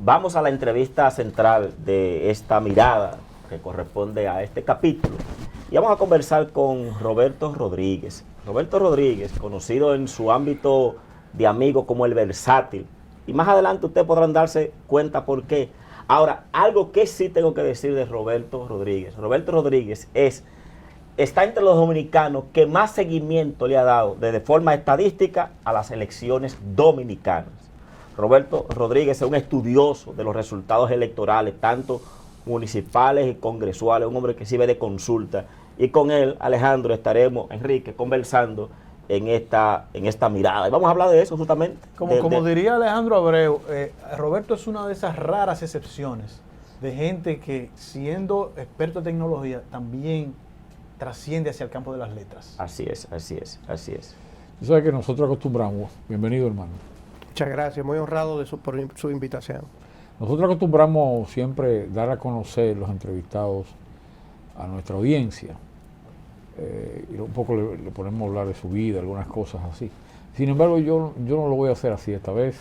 Vamos a la entrevista central de esta mirada que corresponde a este capítulo. Y vamos a conversar con Roberto Rodríguez. Roberto Rodríguez, conocido en su ámbito de amigo como el versátil. Y más adelante ustedes podrán darse cuenta por qué. Ahora, algo que sí tengo que decir de Roberto Rodríguez. Roberto Rodríguez está entre los dominicanos que más seguimiento le ha dado de forma estadística a las elecciones dominicanas. Roberto Rodríguez es un estudioso de los resultados electorales, tanto municipales y congresuales, un hombre que sirve de consulta. Y con él, Alejandro, estaremos, Enrique, conversando en esta mirada. Y vamos a hablar de eso justamente. Como diría Alejandro Abreu, Roberto es una de esas raras excepciones de gente que, siendo experto en tecnología, también trasciende hacia el campo de las letras. Así es, así es, así es. Tú sabes que nosotros acostumbramos, bienvenido hermano. Muchas gracias, muy honrado por su invitación. Nosotros acostumbramos siempre dar a conocer los entrevistados a nuestra audiencia. Y un poco le ponemos a hablar de su vida, algunas cosas así. Sin embargo, yo no lo voy a hacer así esta vez.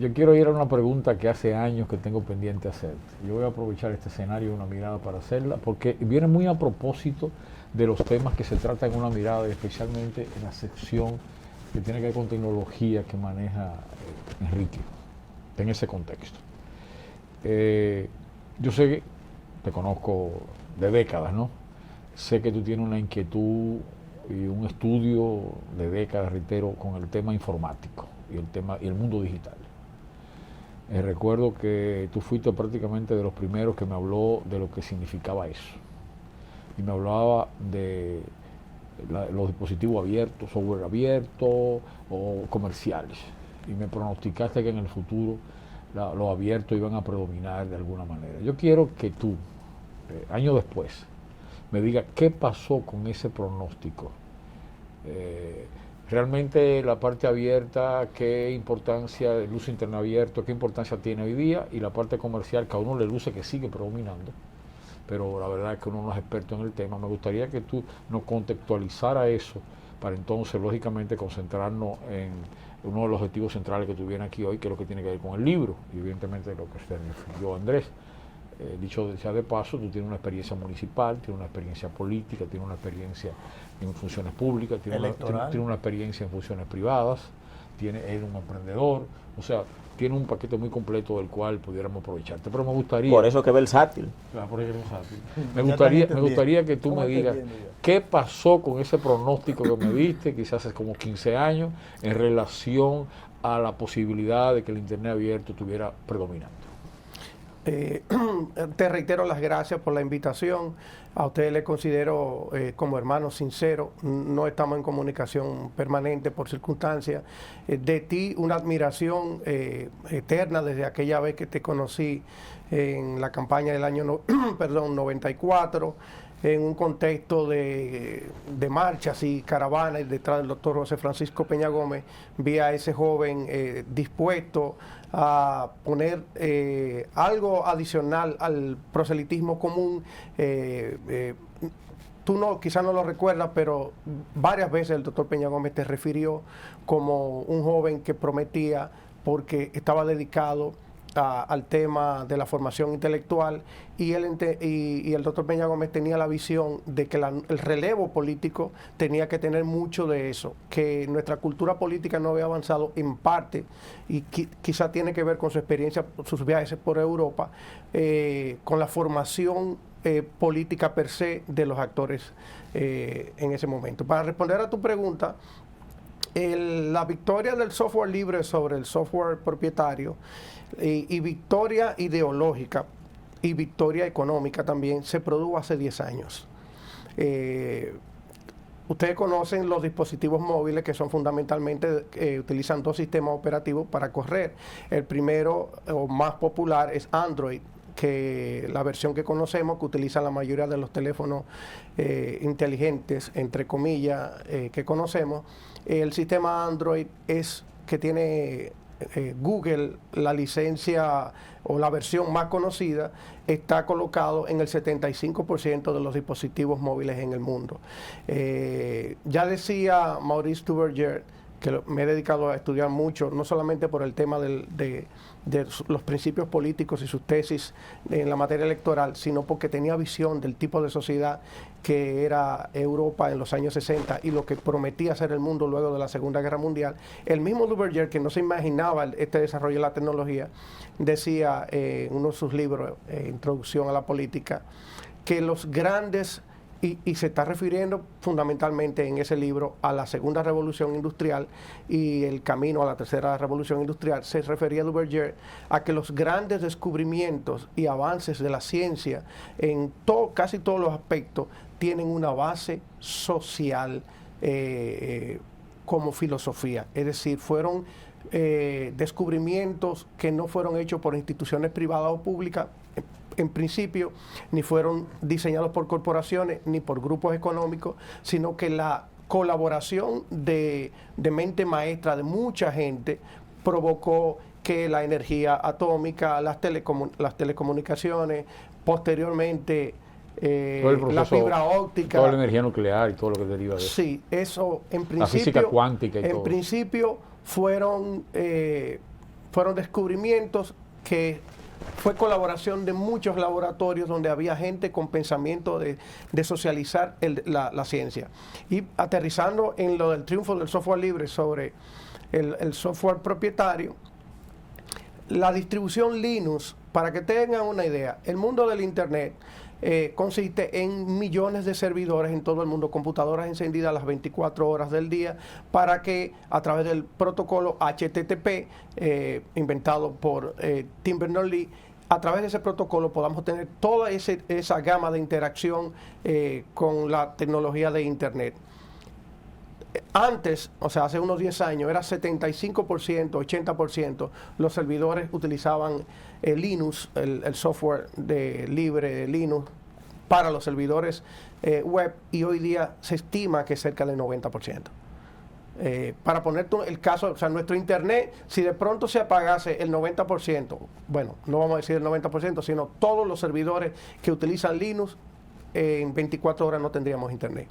Yo quiero ir a una pregunta que hace años que tengo pendiente hacer. Yo voy a aprovechar este escenario, una mirada para hacerla, porque viene muy a propósito de los temas que se tratan en una mirada, especialmente en la sección que tiene que ver con tecnología que maneja Enrique, en ese contexto. Yo sé que te conozco de décadas, ¿no? Sé que tú tienes una inquietud y un estudio de décadas, reitero, con el tema informático y el mundo digital. Recuerdo que tú fuiste prácticamente de los primeros que me habló de lo que significaba eso. Y me hablaba de los dispositivos abiertos, software abierto o comerciales. Y me pronosticaste que en el futuro los abiertos iban a predominar de alguna manera. Yo quiero que tú, años después, me diga qué pasó con ese pronóstico. Realmente la parte abierta, qué importancia, el uso internet abierto, qué importancia tiene hoy día, y la parte comercial, que a uno le luce que sigue predominando, pero la verdad es que uno no es experto en el tema. Me gustaría que tú nos contextualizara eso, para entonces, lógicamente, concentrarnos en uno de los objetivos centrales que tuvieron aquí hoy, que es lo que tiene que ver con el libro, y evidentemente lo que se refirió Andrés. Dicho sea de paso, tú tienes una experiencia municipal, tienes una experiencia política, tienes una experiencia en funciones públicas, tienes una experiencia en funciones privadas, eres un emprendedor, o sea, tiene un paquete muy completo del cual pudiéramos aprovecharte. Pero me gustaría... Por eso que es versátil. Por eso que es versátil. Me gustaría que tú me digas qué pasó con ese pronóstico que me diste, quizás hace como 15 años, en relación a la posibilidad de que el Internet abierto estuviera predominando. Te reitero las gracias por la invitación. A ustedes les considero como hermanos sinceros. No estamos en comunicación permanente por circunstancias. De ti una admiración eterna desde aquella vez que te conocí en la campaña del año 94, en un contexto de marchas y caravanas detrás del doctor José Francisco Peña Gómez. Vi a ese joven dispuesto a poner algo adicional al proselitismo común. Tú quizás no lo recuerdas, pero varias veces el doctor Peña Gómez te refirió como un joven que prometía, porque estaba dedicado al tema de la formación intelectual, y el doctor Peña Gómez tenía la visión de que el relevo político tenía que tener mucho de eso, que nuestra cultura política no había avanzado en parte, y quizá tiene que ver con su experiencia, sus viajes por Europa, con la formación política per se de los actores en ese momento. Para responder a tu pregunta, la victoria del software libre sobre el software propietario y victoria ideológica y victoria económica también se produjo hace 10 años. Ustedes conocen los dispositivos móviles, que son fundamentalmente, utilizan dos sistemas operativos para correr. El primero o más popular es Android, que la versión que conocemos, que utilizan la mayoría de los teléfonos inteligentes, entre comillas, que conocemos. El sistema Android es que tiene Google, la licencia o la versión más conocida, está colocado en el 75% de los dispositivos móviles en el mundo. Ya decía Maurice Duverger me he dedicado a estudiar mucho, no solamente por el tema de los principios políticos y sus tesis en la materia electoral, sino porque tenía visión del tipo de sociedad que era Europa en los años 60 y lo que prometía ser el mundo luego de la Segunda Guerra Mundial. El mismo Duverger, que no se imaginaba este desarrollo de la tecnología, decía en uno de sus libros, Introducción a la Política, que los grandes, y se está refiriendo fundamentalmente en ese libro a la segunda revolución industrial y el camino a la tercera revolución industrial, se refería a Duverger a que los grandes descubrimientos y avances de la ciencia en casi todos los aspectos tienen una base social como filosofía, es decir, fueron descubrimientos que no fueron hechos por instituciones privadas o públicas, en principio, ni fueron diseñados por corporaciones ni por grupos económicos, sino que la colaboración de mente maestra de mucha gente provocó que la energía atómica, las telecomunicaciones, posteriormente la fibra óptica, toda la energía nuclear y todo lo que deriva de eso. Sí, eso en principio, la física cuántica y todo. En principio fueron descubrimientos que fue colaboración de muchos laboratorios donde había gente con pensamiento de socializar la ciencia. Y aterrizando en lo del triunfo del software libre sobre el software propietario, la distribución Linux, para que tengan una idea, el mundo del Internet consiste en millones de servidores en todo el mundo, computadoras encendidas las 24 horas del día, para que a través del protocolo HTTP, inventado por Tim Berners-Lee, a través de ese protocolo podamos tener toda esa gama de interacción con la tecnología de Internet. Antes, o sea, hace unos 10 años, era 75%, 80%, los servidores utilizaban Linux, el software libre de Linux, para los servidores web, y hoy día se estima que es cerca del 90%. Para ponerte el caso, o sea, nuestro Internet, si de pronto se apagase el 90%, bueno, no vamos a decir el 90%, sino todos los servidores que utilizan Linux, en 24 horas no tendríamos Internet.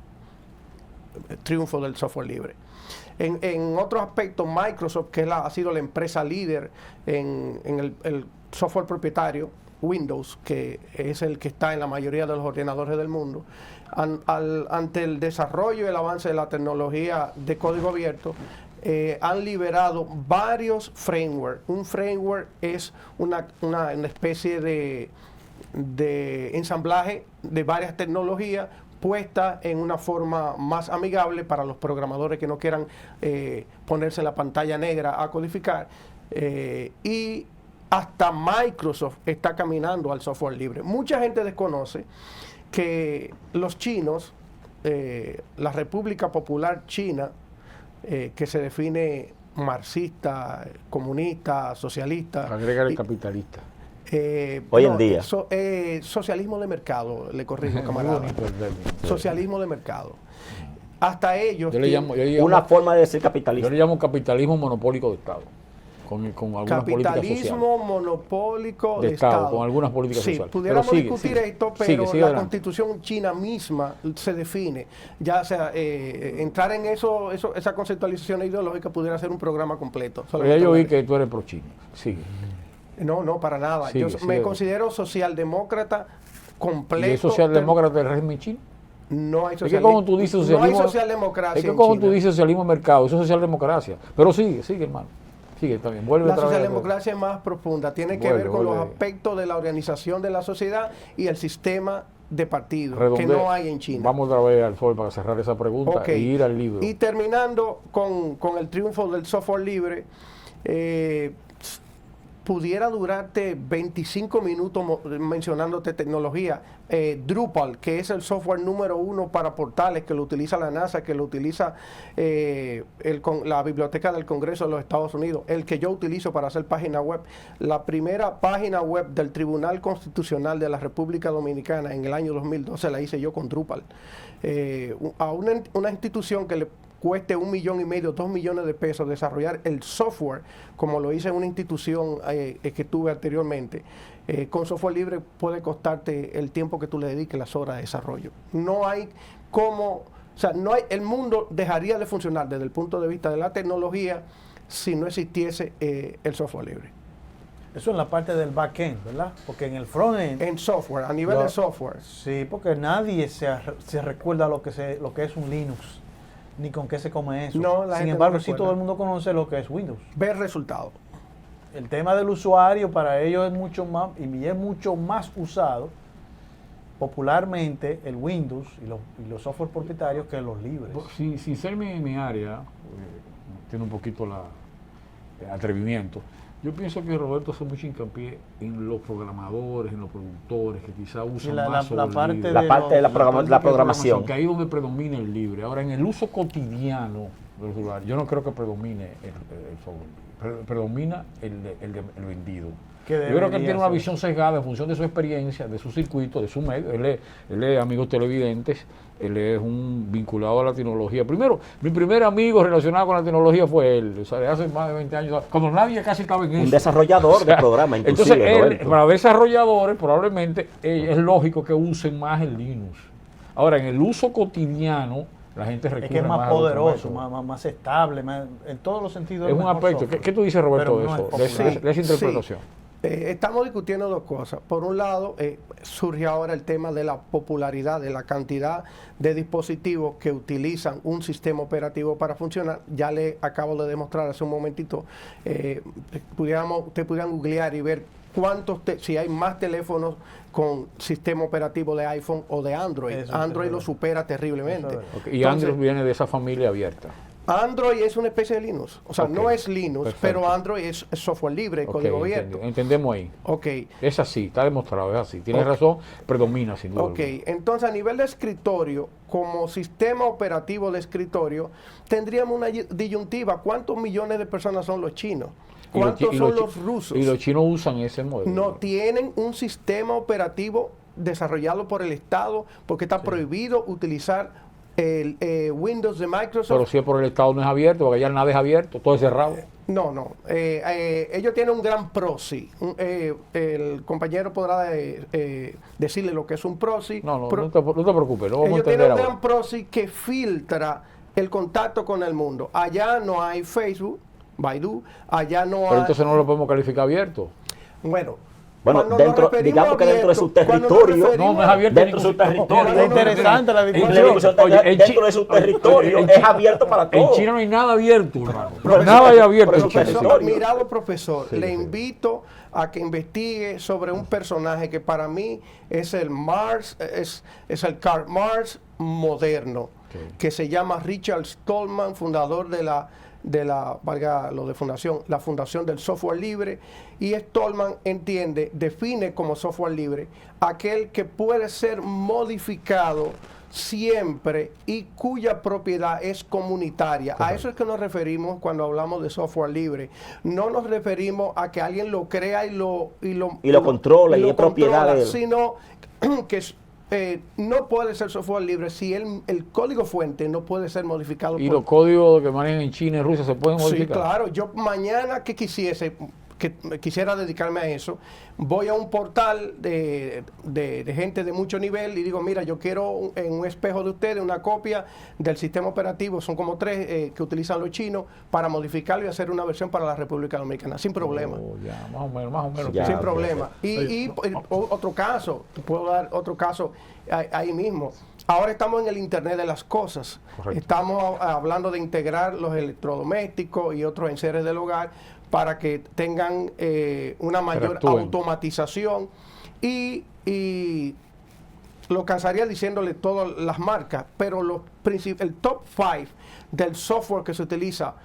Triunfo del software libre. En otros aspectos, Microsoft, que ha sido la empresa líder en el software propietario, Windows, que es el que está en la mayoría de los ordenadores del mundo, ante el desarrollo y el avance de la tecnología de código abierto, han liberado varios frameworks. Un framework es una especie de ensamblaje de varias tecnologías puesta en una forma más amigable para los programadores que no quieran ponerse en la pantalla negra a codificar, y hasta Microsoft está caminando al software libre. Mucha gente desconoce que los chinos, la República Popular China, que se define marxista, comunista, socialista, agregar el capitalista, hoy en día. Socialismo de mercado, le corrijo, camarada. Socialismo de mercado. Hasta ellos. Yo le llamo, una forma de decir capitalista. Yo le llamo capitalismo monopólico de Estado. Con algunas políticas sociales. Capitalismo monopólico de Estado. Con algunas políticas sí, sociales. Pudiéramos discutir esto, pero sigue la adelante. Constitución china misma se define. Ya, o sea, entrar en esa conceptualización ideológica pudiera ser un programa completo. Pero ya yo vi que tú eres pro China. Sigue. No, para nada. Sigue, yo me considero socialdemócrata completo. ¿Y es socialdemócrata del régimen chino? No hay socialdemocracia. Es que como tú dices socialismo, no hay socialdemocracia. Es que como tú dices socialismo de mercado, eso es socialdemocracia. Pero sigue, hermano. Sigue también. Vuelve la otra vez. socialdemocracia es más profunda. Tiene que ver con los aspectos de la organización de la sociedad y el sistema de partidos que no hay en China. Vamos otra vez al sol para cerrar esa pregunta e ir al libro. Y terminando con el triunfo del software libre, pudiera durarte 25 minutos mencionándote tecnología. Drupal, que es el software número 1 para portales, que lo utiliza la NASA, que lo utiliza la Biblioteca del Congreso de los Estados Unidos, el que yo utilizo para hacer página web. La primera página web del Tribunal Constitucional de la República Dominicana en el año 2012 la hice yo con Drupal. A una institución que le cueste $1,5 millones, 2 millones de pesos desarrollar el software, como lo hice en una institución que tuve anteriormente, con software libre puede costarte el tiempo que tú le dediques, las horas de desarrollo. No hay cómo O sea, no hay, el mundo dejaría de funcionar desde el punto de vista de la tecnología si no existiese el software libre. Eso en la parte del backend, ¿verdad? Porque en el frontend... En software, a nivel de software. Sí, porque nadie se recuerda lo que es un Linux, ni con qué se come eso. No, la Sin gente embargo, no sí recuerda. todo el mundo conoce lo que es Windows. Ver resultados. El tema del usuario para ellos es mucho más, y es mucho más usado popularmente el Windows y los software propietarios que los libres. Sin ser mi área, tiene un poquito el atrevimiento. Yo pienso que Roberto hace mucho hincapié en los programadores, en los productores, que quizá usan más sobre el libre. La parte de la programación. Que ahí es donde predomina el libre. Ahora, en el uso cotidiano del celular, yo no creo que predomine el software. Predomina el vendido. Yo creo que él tiene una visión sesgada en función de su experiencia, de su circuito, de su medio. Él es amigos televidentes, él es un vinculado a la tecnología. Primero, mi primer amigo relacionado con la tecnología fue él, o sea, hace más de 20 años, cuando nadie casi estaba en eso. Un desarrollador de programa, inclusive. Entonces, para desarrolladores, probablemente es lógico que usen más el Linux. Ahora, en el uso cotidiano, la gente recurre es que es más poderoso, más estable, en todos los sentidos. Es un aspecto. ¿Qué tú dices, Roberto, de eso? De esa interpretación. Sí. Estamos discutiendo dos cosas. Por un lado, surge ahora el tema de la popularidad, de la cantidad de dispositivos que utilizan un sistema operativo para funcionar. Ya le acabo de demostrar hace un momentito, ustedes pudieran googlear y ver si hay más teléfonos con sistema operativo de iPhone o de Android. Android lo supera terriblemente. Okay. Y Android viene de esa familia abierta. Android es una especie de Linux, o sea, no es Linux, perfecto. Pero Android es software libre, código abierto. Entendemos ahí. Es así, está demostrado, es así. Tienes razón, predomina sin duda. Entonces a nivel de escritorio, como sistema operativo de escritorio, tendríamos una disyuntiva. ¿Cuántos millones de personas son los chinos? ¿Cuántos son los rusos? Y los chinos usan ese modelo. No tienen un sistema operativo desarrollado por el Estado porque está prohibido utilizar el Windows de Microsoft. Pero si es por el Estado no es abierto, porque allá nada es abierto, todo es cerrado. No. Ellos tienen un gran proxy. El compañero podrá decirle lo que es un proxy. No te preocupes, lo vamos a entender. Ellos tienen un gran proxy que filtra el contacto con el mundo. Allá no hay Facebook, Baidu, allá no hay... Pero entonces no lo podemos calificar abierto. Bueno, digamos que dentro de su territorio, no es abierto. Dentro de su territorio. Es interesante la discusión. Dentro de su territorio es abierto para todos. En China no hay nada abierto, hermano. Nada hay abierto. Admirado profesor, le invito a que investigue sobre un personaje que para mí es el es el Karl Marx moderno, que se llama Richard Stallman, fundador de la fundación del software libre. Y Stallman define como software libre aquel que puede ser modificado siempre y cuya propiedad es comunitaria. A eso es que nos referimos cuando hablamos de software libre. No nos referimos a que alguien lo crea y lo controla y es propiedad de él, sino que no puede ser software libre si el código fuente no puede ser modificado. ¿Y los códigos que manejan en China y Rusia se pueden modificar? Sí, claro. Yo mañana que quisiera dedicarme a eso, voy a un portal de gente de mucho nivel y digo, mira, yo quiero en un espejo de ustedes una copia del sistema operativo, son como 3 que utilizan los chinos, para modificarlo y hacer una versión para la República Dominicana, sin problema. Más o menos. Sin problema. Y otro caso, puedo dar otro caso ahí mismo. Ahora estamos en el Internet de las cosas. Correcto. Estamos hablando de integrar los electrodomésticos y otros enseres del hogar para que tengan una mayor automatización y lo cansaría diciéndole todas las marcas, pero el top 5 del software que se utiliza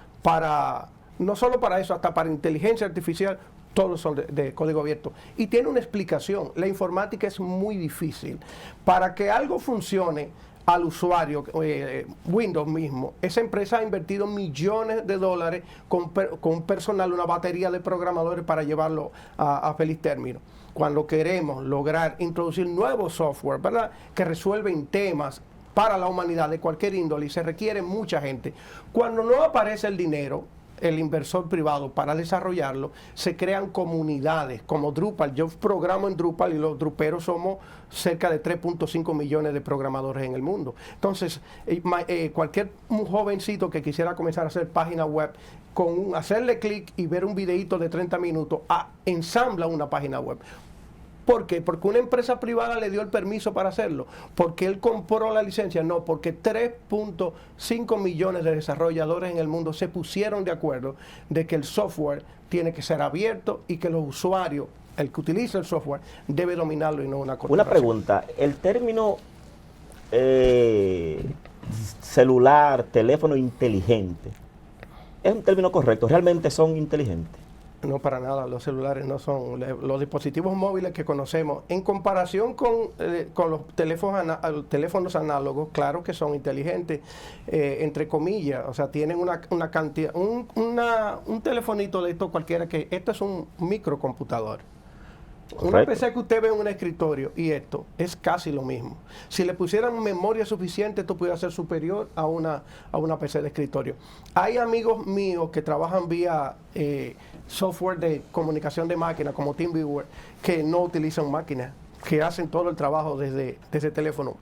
no solo para eso, hasta para inteligencia artificial, todos son de código abierto. Y tiene una explicación. La informática es muy difícil. Para que algo funcione al usuario, Windows mismo, esa empresa ha invertido millones de dólares con personal, una batería de programadores para llevarlo a feliz término. Cuando queremos lograr introducir nuevos software, ¿verdad?, que resuelven temas para la humanidad de cualquier índole, y se requiere mucha gente. Cuando no aparece el dinero, el inversor privado para desarrollarlo, se crean comunidades como Drupal. Yo programo en Drupal y los druperos somos cerca de 3.5 millones de programadores en el mundo. Entonces, cualquier un jovencito que quisiera comenzar a hacer página web, hacerle clic y ver un videíto de 30 minutos, ensambla una página web. ¿Por qué? Porque una empresa privada le dio el permiso para hacerlo. ¿Porque él compró la licencia? No, porque 3.5 millones de desarrolladores en el mundo se pusieron de acuerdo de que el software tiene que ser abierto y que los usuarios, el que utiliza el software, debe dominarlo y no una corporación. Una pregunta, el término celular, teléfono inteligente, ¿es un término correcto? ¿Realmente son inteligentes? No, para nada, los celulares no son. Los dispositivos móviles que conocemos, en comparación con los teléfonos análogos, claro que son inteligentes, entre comillas, o sea, tienen una cantidad, un telefonito de esto cualquiera, que esto es un microcomputador. Correcto. Una PC que usted ve en un escritorio y esto es casi lo mismo. Si le pusieran memoria suficiente, esto pudiera ser superior a una PC de escritorio. Hay amigos míos que trabajan vía software de comunicación de máquina como TeamViewer, que no utilizan máquinas, que hacen todo el trabajo desde teléfonos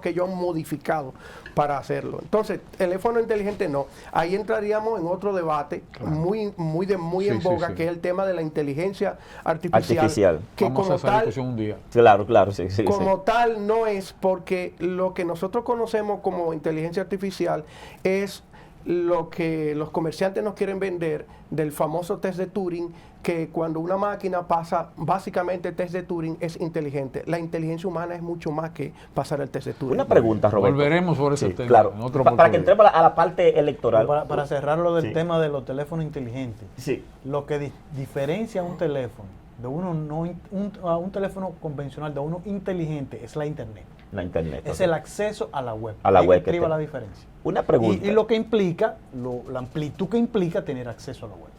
que ellos han modificado para hacerlo. Entonces, teléfono inteligente no. Ahí entraríamos en otro debate, claro, muy en boga, que es el tema de la inteligencia artificial. Que vamos como a hacer tal, discusión un día. Claro, sí. Como tal no es, porque lo que nosotros conocemos como inteligencia artificial es lo que los comerciantes nos quieren vender del famoso test de Turing, que cuando una máquina pasa básicamente el test de Turing es inteligente. La inteligencia humana es mucho más que pasar el test de Turing. Una pregunta, Roberto. Volveremos sobre ese tema. Claro. En otro Para que entremos a la parte electoral. Para cerrar lo del tema de los teléfonos inteligentes. Sí. Lo que diferencia un teléfono de un teléfono convencional de uno inteligente es la internet. La internet. Es el acceso a la web. A la web. Que escriba la diferencia. Una pregunta. Y lo que implica, la amplitud que implica tener acceso a la web.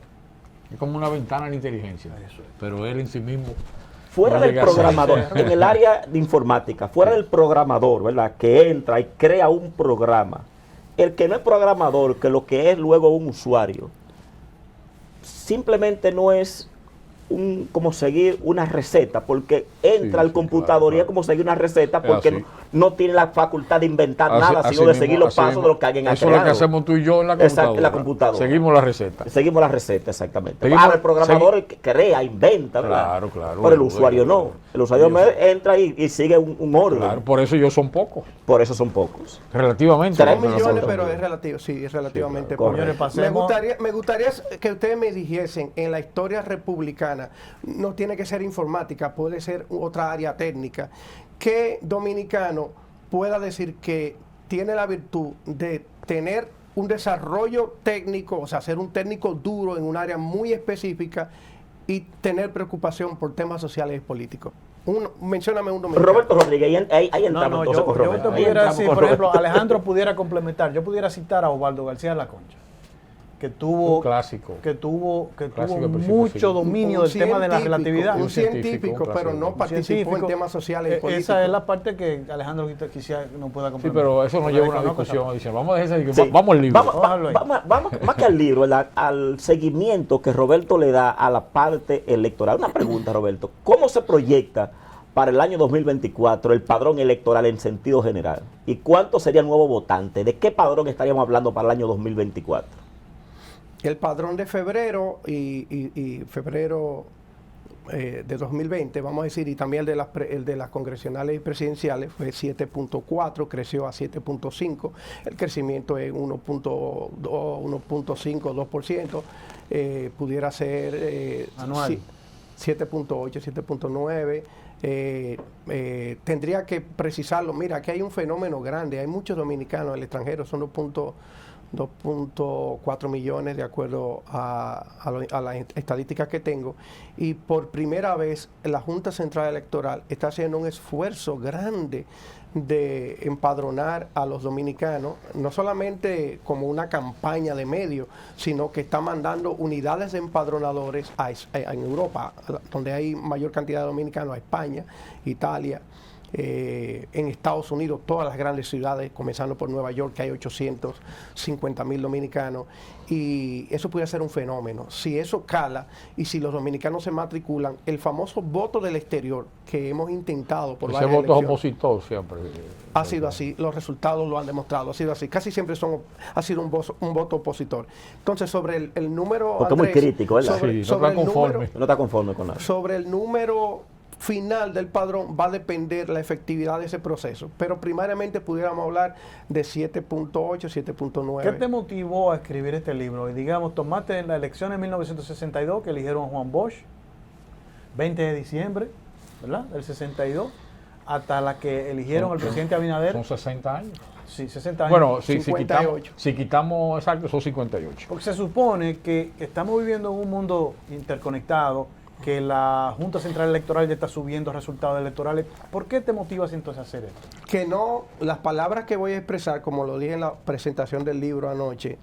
Es como una ventana de inteligencia. Eso es. Pero él en sí mismo. Fuera no del llega a ser. programador, en el área de informática, fuera del programador, ¿verdad? Que entra y crea un programa. El que no es programador, que lo que es luego un usuario, simplemente no es como seguir una receta, porque entra al computador y es como seguir una receta, porque no tiene la facultad de inventar nada, sino de seguir los pasos de lo que alguien ha creado. Eso es lo que hacemos tú y yo en la computadora. Exacto, en la computadora. Seguimos la receta. Seguimos la receta, exactamente. Seguimos, el programador crea, inventa, ¿verdad? Claro. Pero el usuario no. El usuario entra y sigue un orden. Claro, por eso ellos son pocos. Por eso son pocos. Relativamente. 3 millones, pero es relativo, sí, es relativamente poco. Me gustaría que ustedes me dijesen, en la historia republicana, no tiene que ser informática, puede ser otra área técnica, que dominicano pueda decir que tiene la virtud de tener un desarrollo técnico, o sea, ser un técnico duro en un área muy específica y tener preocupación por temas sociales y políticos. Mencióname un dominicano. Roberto Rodríguez, ahí entramos entonces con Roberto. Por ejemplo, Alejandro pudiera complementar, yo pudiera citar a Osvaldo García de la Concha, que tuvo mucho dominio del tema de la relatividad. Un científico, pero no participó en temas sociales y políticos. Esa es la parte que Alejandro quizá no pueda complementar. Sí, pero eso nos lleva a una discusión adicional. Vamos a dejar esa, vamos al libro. Vamos más que al libro, ¿verdad? Al seguimiento que Roberto le da a la parte electoral. Una pregunta, Roberto. ¿Cómo se proyecta para el año 2024 el padrón electoral en sentido general? ¿Y cuánto sería el nuevo votante? ¿De qué padrón estaríamos hablando para el año 2024? El padrón de febrero y febrero de 2020, vamos a decir, y también el de las congresionales y presidenciales fue 7.4, creció a 7.5, el crecimiento es 1.2, 1.5, 2%, pudiera ser anual 7.8, 7.9, tendría que precisarlo. Mira, aquí hay un fenómeno grande, hay muchos dominicanos en el extranjero, son 2.4 millones de acuerdo a las estadísticas que tengo, y por primera vez la Junta Central Electoral está haciendo un esfuerzo grande de empadronar a los dominicanos, no solamente como una campaña de medios, sino que está mandando unidades de empadronadores en Europa, donde hay mayor cantidad de dominicanos, a España, Italia, en Estados Unidos, todas las grandes ciudades, comenzando por Nueva York, que hay 850,000 dominicanos, y eso puede ser un fenómeno. Si eso cala y si los dominicanos se matriculan, el famoso voto del exterior que hemos intentado por ese varias voto es elecciones, opositor siempre. ha sido así, los resultados lo han demostrado, ha sido así, casi siempre ha sido un voto opositor. Entonces, sobre el número, porque es muy crítico, ¿verdad? Sí, no está conforme. No está conforme con nada. sobre el número final del padrón va a depender la efectividad de ese proceso, pero primariamente pudiéramos hablar de 7.8, 7.9. ¿Qué te motivó a escribir este libro? Y digamos, tomaste en la elección en 1962 que eligieron a Juan Bosch, 20 de diciembre, ¿verdad? Del 62, hasta la que eligieron al presidente Abinader. Son 60 años. Sí, 60 años. Bueno, si 58. quitamos, exacto, son 58. Porque se supone que estamos viviendo en un mundo interconectado, que la Junta Central Electoral ya está subiendo resultados electorales. ¿Por qué te motivas entonces a hacer esto? Que no, las palabras que voy a expresar, como lo dije en la presentación del libro anoche,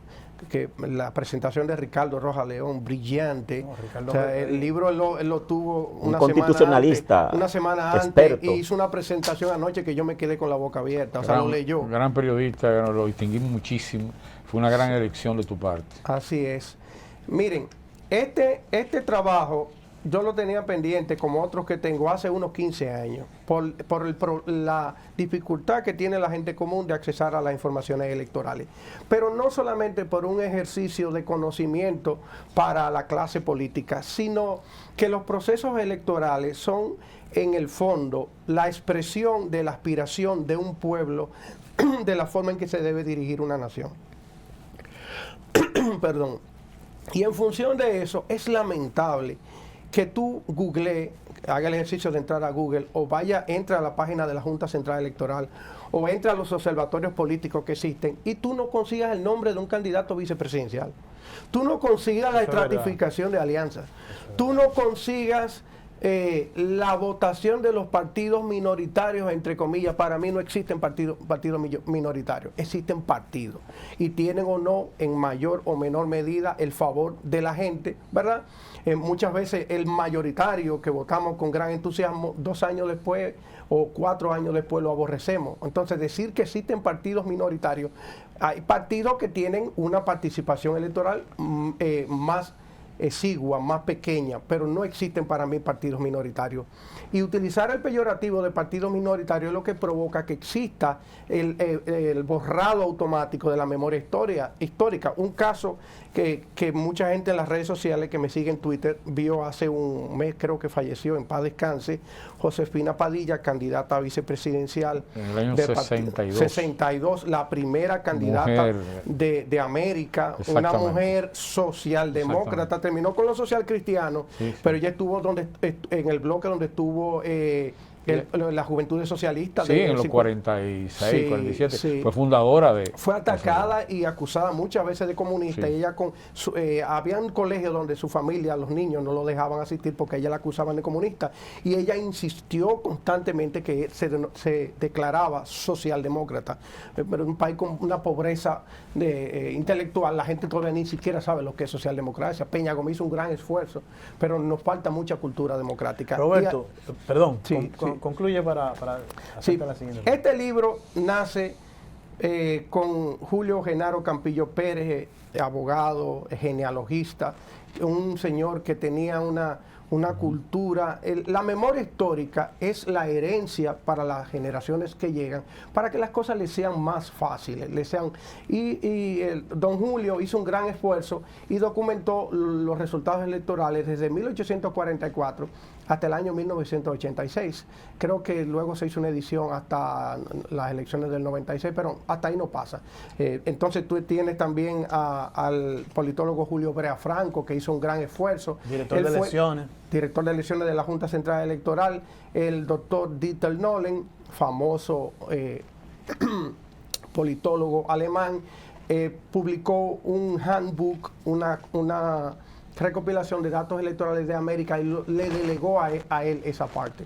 que la presentación de Ricardo Rojas León, brillante. No, Ricardo O sea, Rojas, el libro él lo tuvo Un constitucionalista, una semana antes, experto. y hizo una presentación anoche que yo me quedé con la boca abierta, o sea, lo leyó. Gran periodista, lo distinguimos muchísimo. Fue una gran elección de tu parte. Así es. Miren, este trabajo yo lo tenía pendiente, como otros que tengo, hace unos 15 años, por la dificultad que tiene la gente común de accesar a las informaciones electorales. Pero no solamente por un ejercicio de conocimiento para la clase política, sino que los procesos electorales son, en el fondo, la expresión de la aspiración de un pueblo de la forma en que se debe dirigir una nación. Perdón. Y en función de eso, es lamentable que tú googlees, haga el ejercicio de entrar a Google, o entra a la página de la Junta Central Electoral, o entra a los observatorios políticos que existen, y tú no consigas el nombre de un candidato vicepresidencial. Tú no consigas la estratificación de alianzas. Tú no consigas la votación de los partidos minoritarios, entre comillas. Para mí no existen partidos minoritarios, existen partidos, y tienen o no, en mayor o menor medida, el favor de la gente, ¿verdad? Muchas veces el mayoritario que votamos con gran entusiasmo, 2 años después o 4 años después lo aborrecemos. Entonces, decir que existen partidos minoritarios, hay partidos que tienen una participación electoral más exigua, más pequeña, pero no existen para mí partidos minoritarios. Y utilizar el peyorativo de partidos minoritarios es lo que provoca que exista el borrado automático de la memoria histórica. Un caso que mucha gente en las redes sociales que me sigue en Twitter vio hace un mes, creo que falleció, en paz descanse, Josefina Padilla, candidata a vicepresidencial. En el año 62. 62, la primera candidata de América, una mujer socialdemócrata, terminó con los social cristianos, pero ella estuvo en el bloque donde estuvo la Juventud Socialista. Sí, en los 46, 47. Sí. Fue fundadora de... Fue atacada y acusada muchas veces de comunista. Y ella había un colegio donde su familia, los niños, no lo dejaban asistir porque ella la acusaban de comunista. Y ella insistió constantemente que se declaraba socialdemócrata. Pero en un país con una pobreza intelectual, la gente todavía ni siquiera sabe lo que es socialdemocracia. Peña Gómez hizo un gran esfuerzo, pero nos falta mucha cultura democrática. Roberto, perdón, Sí, concluye para hacerte la siguiente. Este libro nace con Julio Genaro Campillo Pérez, abogado, genealogista, un señor que tenía una cultura. La memoria histórica es la herencia para las generaciones que llegan, para que las cosas les sean más fáciles. Don Julio hizo un gran esfuerzo y documentó los resultados electorales desde 1844 hasta el año 1986. Creo que luego se hizo una edición hasta las elecciones del 96, pero hasta ahí no pasa. Entonces tú tienes también al politólogo Julio Brea Franco, que hizo un gran esfuerzo. Director de elecciones. Director de elecciones de la Junta Central Electoral. El doctor Dieter Nolen, famoso politólogo alemán, publicó un handbook, una recopilación de datos electorales de América, y le delegó a él esa parte.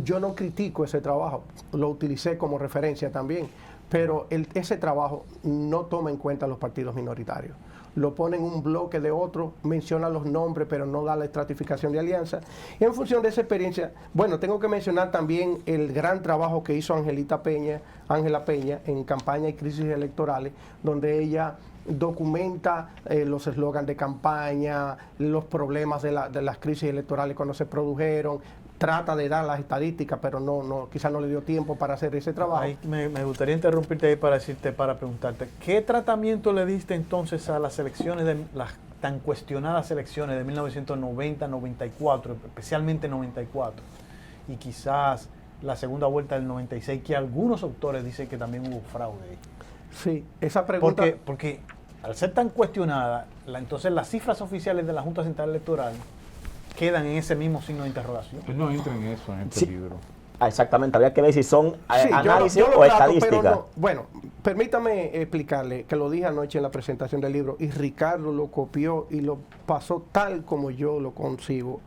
Yo no critico ese trabajo, lo utilicé como referencia también, pero ese trabajo no toma en cuenta los partidos minoritarios. Lo pone en un bloque de otro, menciona los nombres, pero no da la estratificación de alianza. Y en función de esa experiencia, bueno, tengo que mencionar también el gran trabajo que hizo Ángela Peña, en campaña y crisis electorales, donde ella documenta los eslogans de campaña, los problemas de las crisis electorales cuando se produjeron, trata de dar las estadísticas, pero quizás no le dio tiempo para hacer ese trabajo. Ahí me gustaría interrumpirte ahí para preguntarte, ¿qué tratamiento le diste entonces a las elecciones, las tan cuestionadas elecciones de 1990, 94, especialmente 94, y quizás la segunda vuelta del 96, que algunos autores dicen que también hubo fraude ahí? Sí, esa pregunta... Porque al ser tan cuestionada, entonces las cifras oficiales de la Junta Central Electoral quedan en ese mismo signo de interrogación. Él no entra en eso, en este Sí. libro. Exactamente, habría que ver si son Sí, análisis yo lo o trato, estadísticas. pero no. Bueno, permítame explicarle que lo dije anoche en la presentación del libro y Ricardo lo copió y lo pasó tal como yo lo concibo.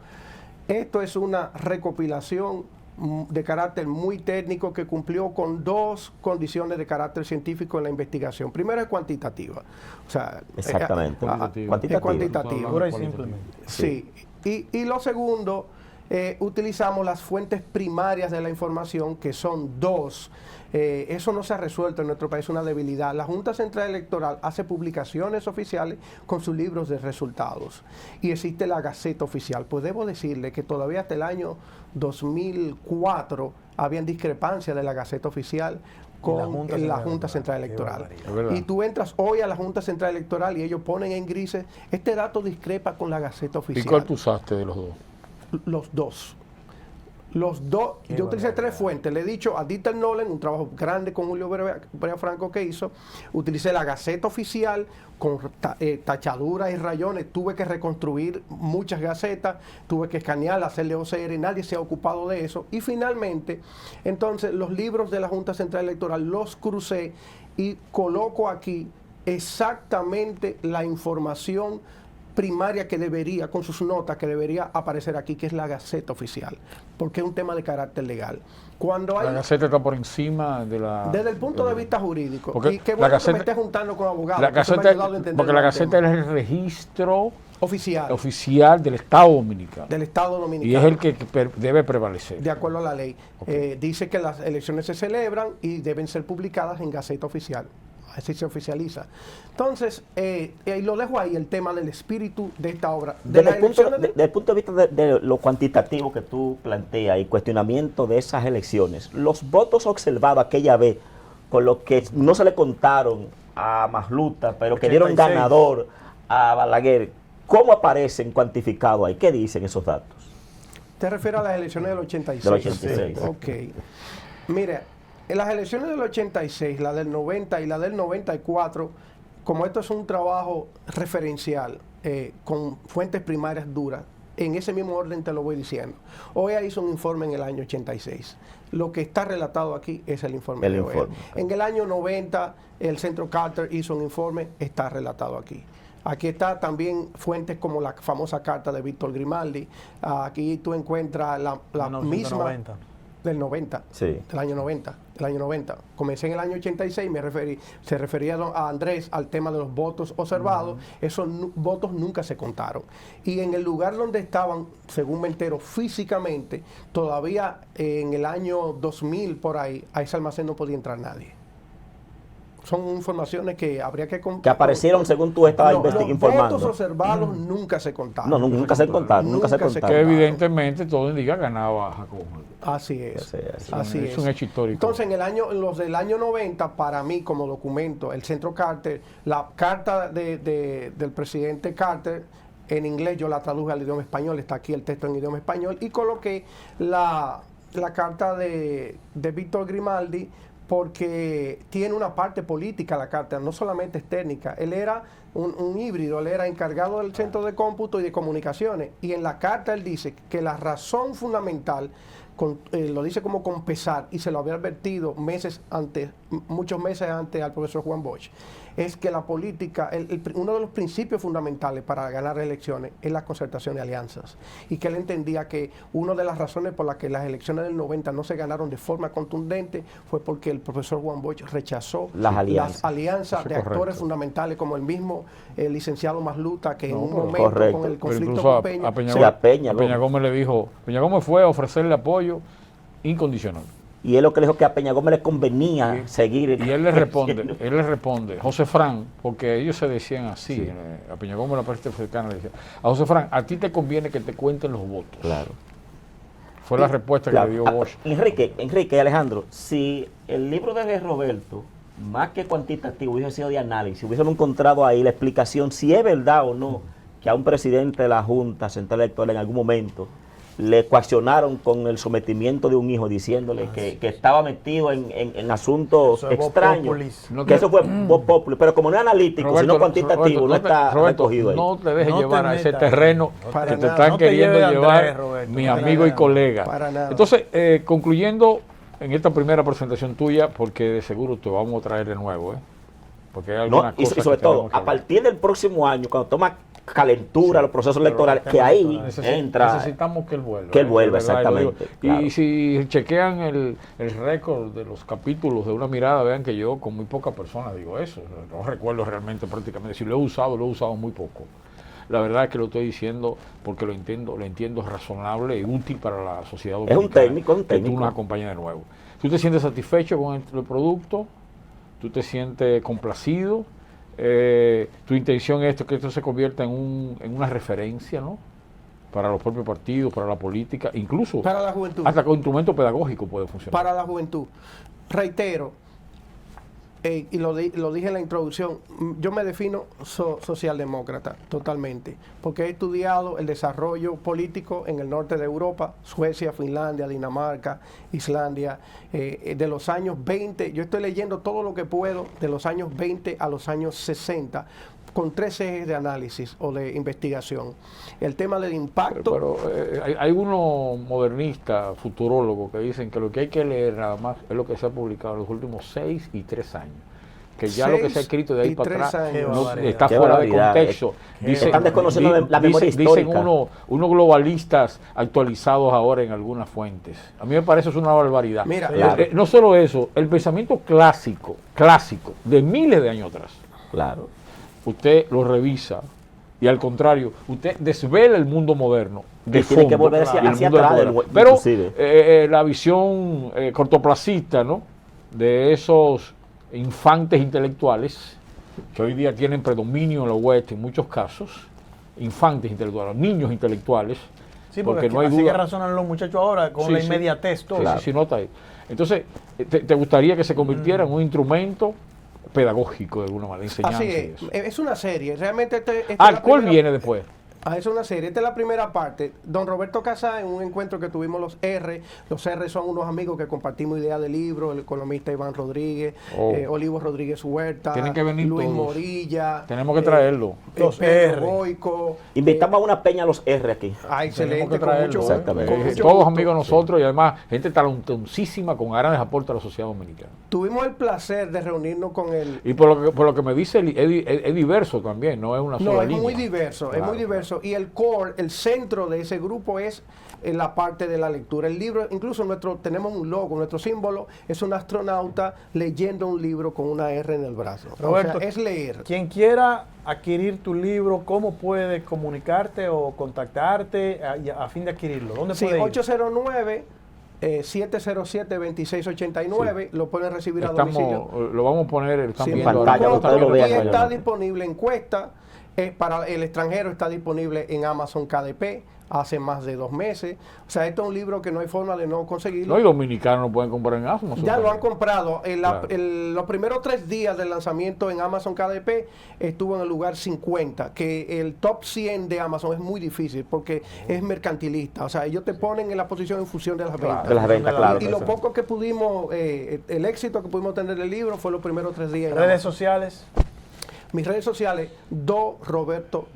Esto es una recopilación de carácter muy técnico que cumplió con dos condiciones de carácter científico en la investigación. Primero es cuantitativa. O sea, Exactamente. Cuantitativa. es cuantitativa. Pura y simplemente. Sí. Y lo segundo, utilizamos las fuentes primarias de la información, que son dos. Eso no se ha resuelto en nuestro país, una debilidad. La Junta Central Electoral hace publicaciones oficiales con sus libros de resultados y existe la Gaceta Oficial. Pues debo decirle que todavía hasta el año 2004 habían discrepancias de la Gaceta Oficial con la Junta Central Electoral. Y tú entras hoy a la Junta Central Electoral y ellos ponen en grises, este dato discrepa con la Gaceta Oficial. ¿Y cuál tú usaste de los dos? Los dos. Yo utilicé tres fuentes. Le he dicho a Dieter Nolen, un trabajo grande con Julio Brea Franco que hizo. Utilicé la Gaceta Oficial con tachaduras y rayones. Tuve que reconstruir muchas gacetas, tuve que escanearlas, hacerle OCR, nadie se ha ocupado de eso. Y finalmente, entonces, los libros de la Junta Central Electoral los crucé y coloco aquí exactamente la información primaria que debería, con sus notas, que debería aparecer aquí, que es la Gaceta Oficial, porque es un tema de carácter legal. Cuando hay, La Gaceta está por encima de la... desde el punto de vista jurídico, porque y qué la bueno Gaceta, que me esté juntando con abogados, la que eso me ha Gaceta, ayudado a entender porque la el Gaceta tema. es el registro oficial del Estado Dominicano. del Estado Dominicano. Y es el que debe prevalecer. De acuerdo a la ley. Okay. Dice que las elecciones se celebran y deben ser publicadas en Gaceta Oficial. Así se oficializa. Entonces, y lo dejo ahí, el tema del espíritu de esta obra. Desde el punto de vista de lo cuantitativo que tú planteas y cuestionamiento de esas elecciones, los votos observados aquella vez, con los que no se le contaron a Masluta, pero que dieron 86. ganador a Balaguer, ¿cómo aparecen cuantificados ahí? ¿Qué dicen esos datos? ¿Te refieres a las elecciones del 86? Del 86. Ok. Mire, en las elecciones del 86, la del 90 y la del 94, como esto es un trabajo referencial con fuentes primarias duras, en ese mismo orden te lo voy diciendo. OEA hizo un informe en el año 86. Lo que está relatado aquí es el informe de OEA. En el año 90, el Centro Carter hizo un informe, está relatado aquí. Aquí está también fuentes como la famosa carta de Víctor Grimaldi. Aquí tú encuentras la misma... Del 90, sí. del año 90. Comencé en el año 86, se refería a Andrés al tema de los votos observados. Esos votos nunca se contaron. Y en el lugar donde estaban, según me entero, físicamente, todavía en el año 2000 por ahí, a ese almacén no podía entrar nadie. Son informaciones que habría que... Que aparecieron según tú estabas informando. Los votos observados nunca se contaron. No, nunca se contaron. Que evidentemente todo indica que ganaba Jacobo. Así es. Así es un hecho histórico. Entonces, los del año 90, para mí como documento, el Centro Carter, la carta del presidente Carter, en inglés yo la traduje al idioma español, está aquí el texto en idioma español, y coloqué la carta de Víctor Grimaldi, porque tiene una parte política la carta, no solamente es técnica. Él era un híbrido, él era encargado del centro de cómputo y de comunicaciones. Y en la carta él dice que la razón fundamental lo dice como con pesar, y se lo había advertido muchos meses antes al profesor Juan Bosch, es que la política, uno de los principios fundamentales para ganar elecciones es la concertación de alianzas, y que él entendía que una de las razones por las que las elecciones del 90 no se ganaron de forma contundente fue porque el profesor Juan Bosch rechazó las alianzas de actores fundamentales como el mismo licenciado Masluta, que en un momento con el conflicto con Peña, a Peña Gómez le dijo, Peña Gómez fue a ofrecerle apoyo incondicional. Y él lo que le dijo que a Peña Gómez le convenía seguir. Y él le responde, José Fran, porque ellos se decían así, a Peña Gómez la parte cercana le decía, a José Fran, a ti te conviene que te cuenten los votos. Claro. Fue la respuesta que le dio Bosch. Enrique y Alejandro, si el libro de Roberto, más que cuantitativo, hubiese sido de análisis, hubiésemos encontrado ahí la explicación si es verdad o no que a un presidente de la Junta Central Electoral en algún momento le coaccionaron con el sometimiento de un hijo diciéndole que estaba metido en asuntos extraños, que eso fue voz populi, pero como no es analítico, Roberto, sino cuantitativo, no está recogido ahí. No te dejes llevar a ese terreno que te están queriendo llevar mis amigos y colegas. Entonces, concluyendo en esta primera presentación tuya, porque de seguro te vamos a traer de nuevo, porque hay algunas cosas y sobre todo, a partir del próximo año, cuando toma calentura los procesos electorales, que ahí entra. Necesitamos que él vuelva. Que él vuelva, exactamente. Claro. Y si chequean el récord de los capítulos de Una Mirada, vean que yo con muy pocas personas digo eso. No recuerdo realmente prácticamente. Si lo he usado muy poco. La verdad es que lo estoy diciendo porque lo entiendo razonable y útil para la sociedad dominicana. Es un técnico. Que tú nos acompañas de nuevo. ¿Tú te sientes satisfecho con el producto? ¿Tú te sientes complacido? Tu intención es que esto se convierta en una referencia, ¿no? Para los propios partidos, para la política, incluso para la juventud. Hasta con instrumento pedagógico puede funcionar. Para la juventud. Reitero, y lo dije en la introducción, yo me defino socialdemócrata totalmente, porque he estudiado el desarrollo político en el norte de Europa, Suecia, Finlandia, Dinamarca, Islandia, de los años 20, yo estoy leyendo todo lo que puedo de los años 20 a los años 60, con 3 ejes de análisis o de investigación. El tema del impacto. Pero hay unos modernistas, futurólogos, que dicen que lo que hay que leer nada más es lo que se ha publicado en los últimos 6 y 3 años. Que ya lo que se ha escrito de ahí para atrás está fuera de contexto. Están desconociendo la memoria histórica. Dicen unos globalistas actualizados ahora en algunas fuentes. A mí me parece eso una barbaridad. Mira, no solo eso, el pensamiento clásico de miles de años atrás. Claro. Usted lo revisa y al contrario, usted desvela el mundo moderno de fondo, tiene que volver hacia atrás. Pero la visión cortoplacista, ¿no?, de esos infantes intelectuales que hoy día tienen predominio en la West en muchos casos, infantes intelectuales, niños intelectuales. Sí, porque no hay duda. Así que razonan los muchachos ahora con la inmediatez todo. Sí, nota ahí. Entonces, ¿te gustaría que se convirtiera en un instrumento pedagógico de alguna manera, enseñanza? Así es una serie. Realmente ¿Cuál viene después? Es una serie. Esta es la primera parte. Don Roberto Casá, en un encuentro que tuvimos los R son unos amigos que compartimos ideas de libros, el economista Iván Rodríguez, Olivo Rodríguez Huerta, tienen que venir Luis todos. Morilla. Tenemos que traerlo. Los R. Boico, invitamos a una peña a los R aquí. Excelente, con mucho gusto. Todos amigos de nosotros y además gente talentosísima con grandes aportes a la sociedad dominicana. Tuvimos el placer de reunirnos con él. Y por lo que me dice, es diverso también, no es una sola línea. No, es muy diverso, claro, es muy diverso. Y el core, el centro de ese grupo es la parte de la lectura. El libro, incluso tenemos un logo, nuestro símbolo es un astronauta leyendo un libro con una R en el brazo. Roberto, o sea, es leer. Quien quiera adquirir tu libro, ¿cómo puede comunicarte o contactarte a fin de adquirirlo? ¿Dónde puede ir? 809 707-2689, lo pueden recibir a domicilio. Lo vamos a poner en pantalla. Está disponible encuesta. Para el extranjero está disponible en Amazon KDP hace más de 2 meses. O sea, esto es un libro que no hay forma de no conseguirlo. No, y dominicanos lo pueden comprar en Amazon. Ya lo han comprado. Los primeros 3 días del lanzamiento en Amazon KDP estuvo en el lugar 50, que el top 100 de Amazon es muy difícil porque es mercantilista. O sea, ellos te ponen en la posición en función de las ventas. De las ventas, claro. Y lo poco que pudimos, el éxito que pudimos tener del libro fue los primeros 3 días. ¿Redes sociales? Mis redes sociales, Roberto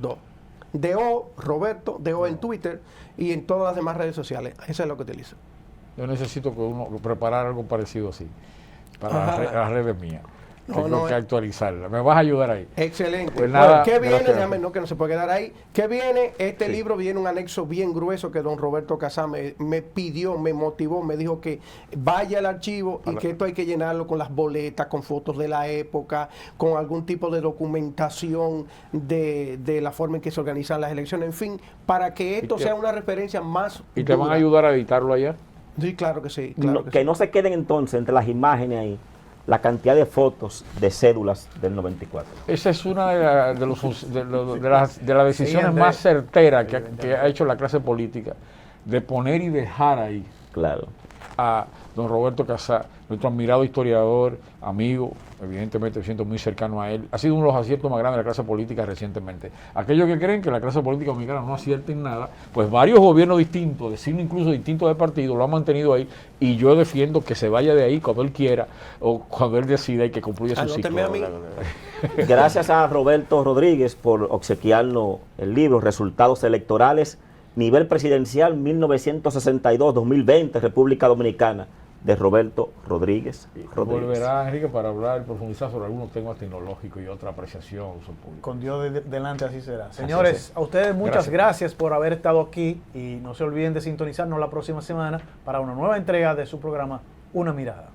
DO Roberto, DO en Twitter y en todas las demás redes sociales. Eso es lo que utilizo. Yo necesito que uno preparar algo parecido así para las redes mías. Tengo que actualizarla. ¿Me vas a ayudar ahí? Excelente. Pues nada, ¿Qué viene? gracias. Déjame, no, que no se puede quedar ahí. ¿Qué viene? Este Sí. libro viene un anexo bien grueso que don Roberto Casá me pidió, me motivó, me dijo que vaya al archivo y que esto hay que llenarlo con las boletas, con fotos de la época, con algún tipo de documentación de la forma en que se organizan las elecciones, en fin, para que esto sea una referencia más ¿Y te van a dura. ayudar a editarlo allá? Sí, claro que sí. No, que no se queden entonces entre las imágenes ahí la cantidad de fotos de cédulas del 94. Esa es una de las decisiones Andrés. más certeras que ha hecho la clase política, de poner y dejar ahí Claro. a don Roberto Casá, nuestro admirado historiador, amigo, evidentemente me siento muy cercano a él. Ha sido uno de los aciertos más grandes de la clase política recientemente. Aquellos que creen que la clase política dominicana no acierta en nada, pues varios gobiernos distintos, de signo incluso distintos de partido, lo han mantenido ahí, y yo defiendo que se vaya de ahí cuando él quiera o cuando él decida y que concluya su Anóteme ciclo. a mí. Gracias a Roberto Rodríguez por obsequiarnos el libro Resultados Electorales, Nivel Presidencial 1962-2020, República Dominicana, de Roberto Rodríguez. Volverá, Enrique, para hablar y profundizar sobre algunos temas tecnológicos y otra apreciación uso público. Con Dios delante así será. Señores, a ustedes muchas Gracias. gracias por haber estado aquí y no se olviden de sintonizarnos la próxima semana para una nueva entrega de su programa Una Mirada.